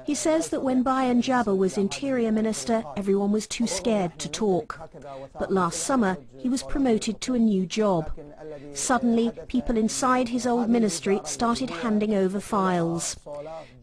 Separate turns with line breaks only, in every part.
He says that when Bayan Jabber was Interior Minister, everyone was too scared to talk. But last summer, he was promoted to a new job. Suddenly, people inside his old ministry started handing over files.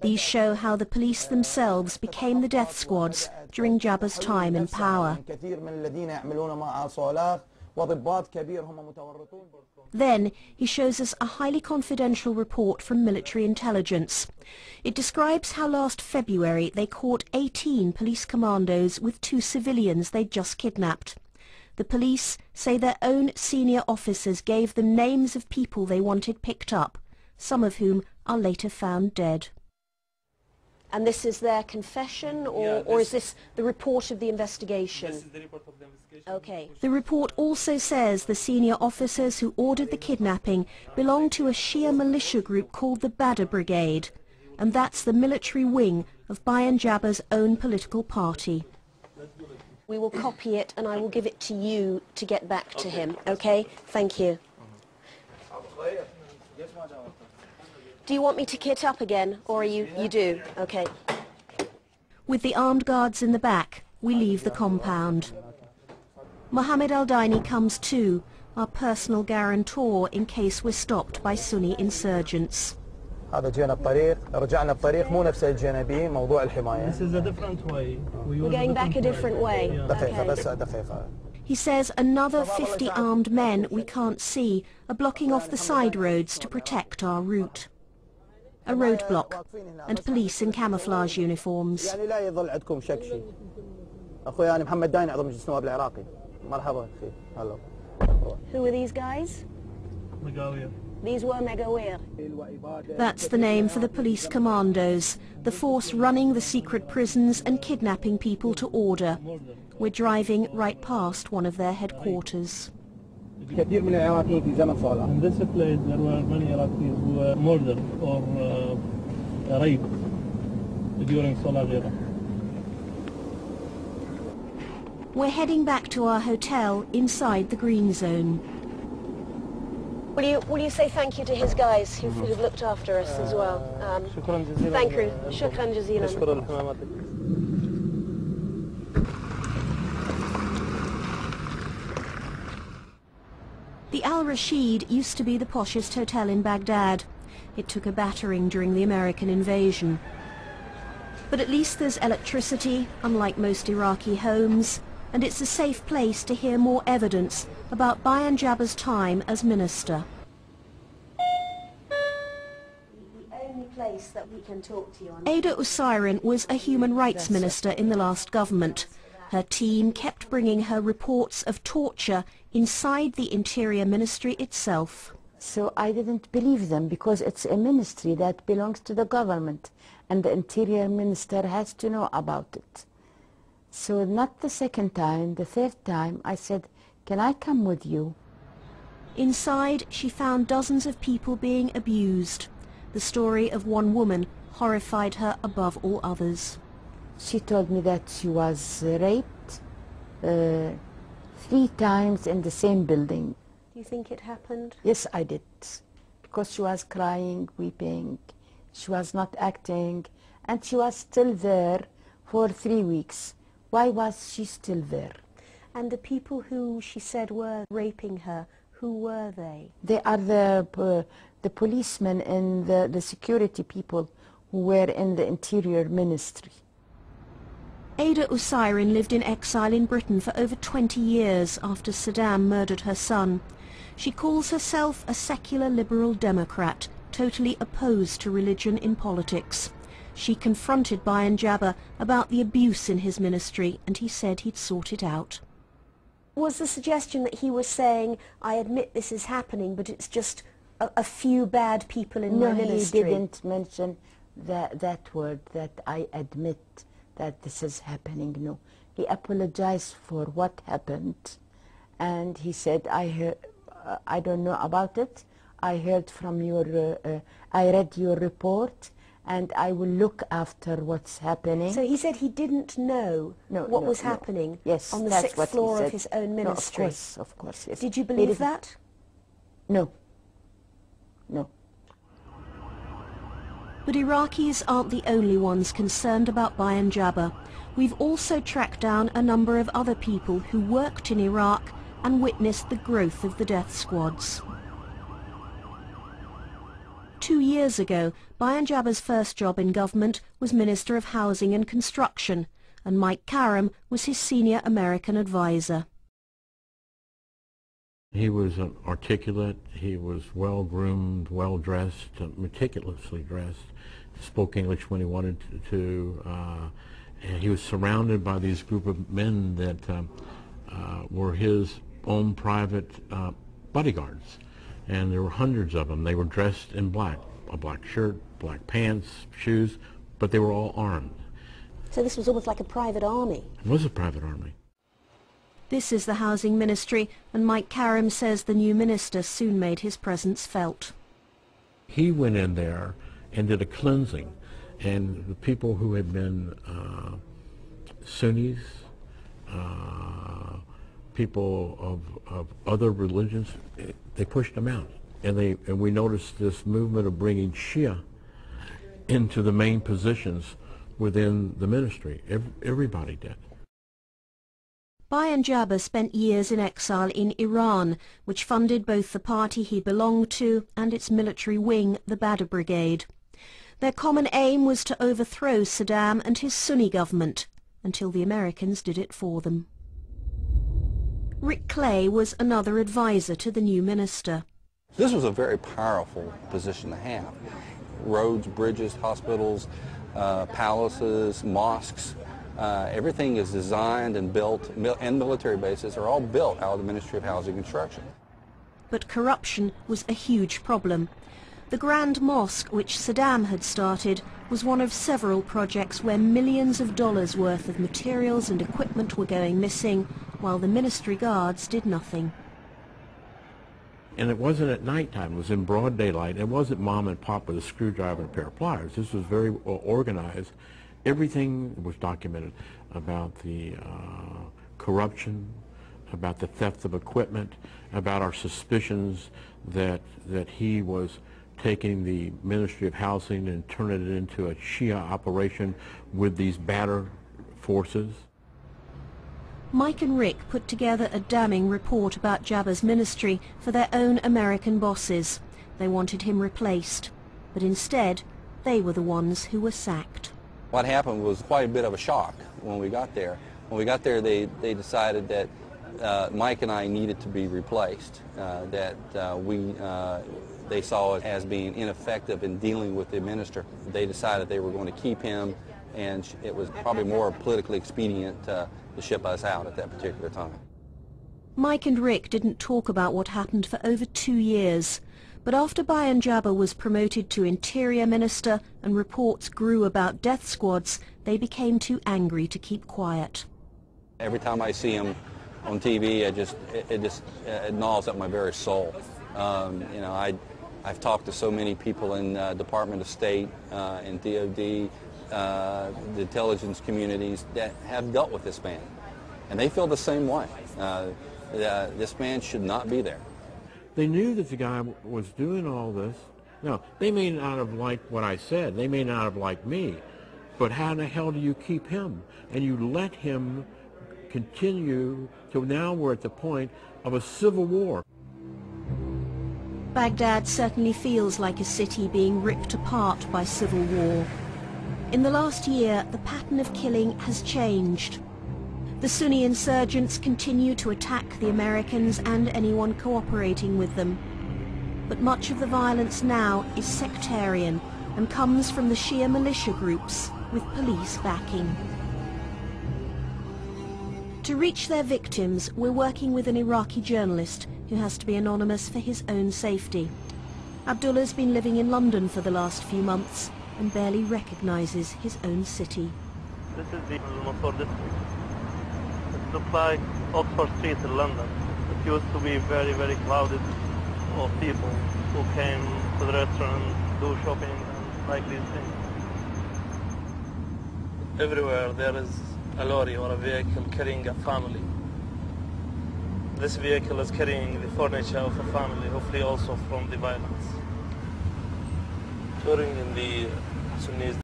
These show how the police themselves became the death squads during Jabber's time in power. Then he shows us a highly confidential report from military intelligence. It describes how last February they caught 18 police commandos with 2 civilians they'd just kidnapped. The police say their own senior officers gave them names of people they wanted picked up, some of whom are later found dead. And this is their confession, or is this the report of the investigation?
This is the report of the investigation.
Okay. The report also says the senior officers who ordered the kidnapping belong to a Shia militia group called the Badr Brigade, and that's the military wing of Bayan Jabber's own political party. We will copy it and I will give it to you to get back to him, okay? Thank you. Do you want me to kit up again, or you do? Okay. With the armed guards in the back, we leave the compound. Mohammed Al-Daini comes too, our personal guarantor in case we're stopped by Sunni insurgents.
This is a different way.
We're going back a different way. Okay. He says another 50 armed men we can't see are blocking off the side roads to protect our route. A roadblock and police in camouflage uniforms. Who are these guys? These were Megawir. That's the name for the police commandos, the force running the secret prisons and kidnapping people to order. We're driving right past one of their headquarters.
In this place there were many Iraqis who were murdered or raped during Salah Ghira.
We're heading back to our hotel inside the green zone. Will you say thank you to his guys who've looked after us as well? Thank you. Shukran jazeelan. The Al Rashid used to be the poshest hotel in Baghdad. It took a battering during the American invasion. But at least there's electricity, unlike most Iraqi homes, and it's a safe place to hear more evidence about Bayan Jabber's time as minister. The only place that we can talk to you on. Ada Usairan was a human rights minister in the last government. Her team kept bringing her reports of torture inside the Interior Ministry itself.
So I didn't believe them because it's a ministry that belongs to the government and the Interior Minister has to know about it. So not the second time, the third time I said, can I come with you?
Inside she found dozens of people being abused. The story of one woman horrified her above all others.
She told me that she was raped 3 times in the same building.
Do you think it happened?
Yes, I did. Because she was crying, weeping. She was not acting. And she was still there for 3 weeks. Why was she still there?
And the people who she said were raping her, who were they?
They are the policemen and the security people who were in the Interior Ministry.
Ada Usairan lived in exile in Britain for over 20 years after Saddam murdered her son. She calls herself a secular liberal Democrat, totally opposed to religion in politics. She confronted Bayan Jabber about the abuse in his ministry, and he said he'd sort it out. Was the suggestion that he was saying, I admit this is happening, but it's just a few bad people in my ministry?
No, he didn't mention that word, that I admit that this is happening. No, he apologized for what happened, and he said, I don't know about it. I heard from your, I read your report, and I will look after what's happening.
So he said he didn't know what was happening on the 6th floor of his own ministry?
No, of course, yes.
Did you believe that?
No, no.
But Iraqis aren't the only ones concerned about Bayan Jabbar. We've also tracked down a number of other people who worked in Iraq and witnessed the growth of the death squads. 2 years ago, Bayan Jabbar's first job in government was Minister of Housing and Construction, and Mike Karam was his senior American advisor.
He was articulate, he was well-groomed, well-dressed, meticulously dressed, spoke English when he wanted to, and he was surrounded by these group of men that were his own private bodyguards. And there were hundreds of them. They were dressed in black, a black shirt, black pants, shoes, but they were all armed.
So this was almost like a private army?
It was a private army.
This is the Housing Ministry, and Mike Karam says the new minister soon made his presence felt.
He went in there and did a cleansing, and the people who had been Sunnis, people of other religions, they pushed them out. And we noticed this movement of bringing Shia into the main positions within the ministry. Everybody did.
Bayan Jabbar spent years in exile in Iran, which funded both the party he belonged to and its military wing, the Badr Brigade. Their common aim was to overthrow Saddam and his Sunni government, until the Americans did it for them. Rick Clay was another advisor to the new minister.
This was a very powerful position to have. Roads, bridges, hospitals, palaces, mosques, everything is designed and built, and military bases are all built out of the Ministry of Housing and Construction.
But corruption was a huge problem. The Grand Mosque, which Saddam had started, was one of several projects where millions of dollars worth of materials and equipment were going missing, while the ministry guards did nothing.
And it wasn't at nighttime, it was in broad daylight. It wasn't mom and pop with a screwdriver and a pair of pliers. This was very organized. Everything was documented about the corruption, about the theft of equipment, about our suspicions that he was taking the Ministry of Housing and turning it into a Shia operation with these Badr forces.
Mike and Rick put together a damning report about Jabbar's ministry for their own American bosses. They wanted him replaced, but instead they were the ones who were sacked.
What happened was quite a bit of a shock when we got there. When we got there, they decided that Mike and I needed to be replaced, they saw it as being ineffective in dealing with the minister. They decided they were going to keep him, and it was probably more politically expedient to ship us out at that particular time.
Mike and Rick didn't talk about what happened for over 2 years, but after Bayan Jabbar was promoted to Interior Minister and reports grew about death squads, they became too angry to keep quiet.
Every time I see him on TV, it gnaws at my very soul. You know, I've talked to so many people in Department of State, in DOD, the intelligence communities that have dealt with this man, and they feel the same way. This man should not be there.
They knew that the guy was doing all this. Now, they may not have liked what I said. They may not have liked me. But how in the hell do you keep him? And you let him continue till now we're at the point of a civil war.
Baghdad certainly feels like a city being ripped apart by civil war. In the last year, the pattern of killing has changed. The Sunni insurgents continue to attack the Americans and anyone cooperating with them. But much of the violence now is sectarian and comes from the Shia militia groups with police backing. To reach their victims, we're working with an Iraqi journalist who has to be anonymous for his own safety. Abdullah's been living in London for the last few months and barely recognizes his own city.
This is the Al-Mansur district. It looks like Oxford Street in London. It used to be very, very crowded of people who came to the restaurant, do shopping, and like these things. Everywhere there is a lorry or a vehicle carrying a family. This vehicle is carrying the furniture of a family, hopefully also from the violence. During the Sunnis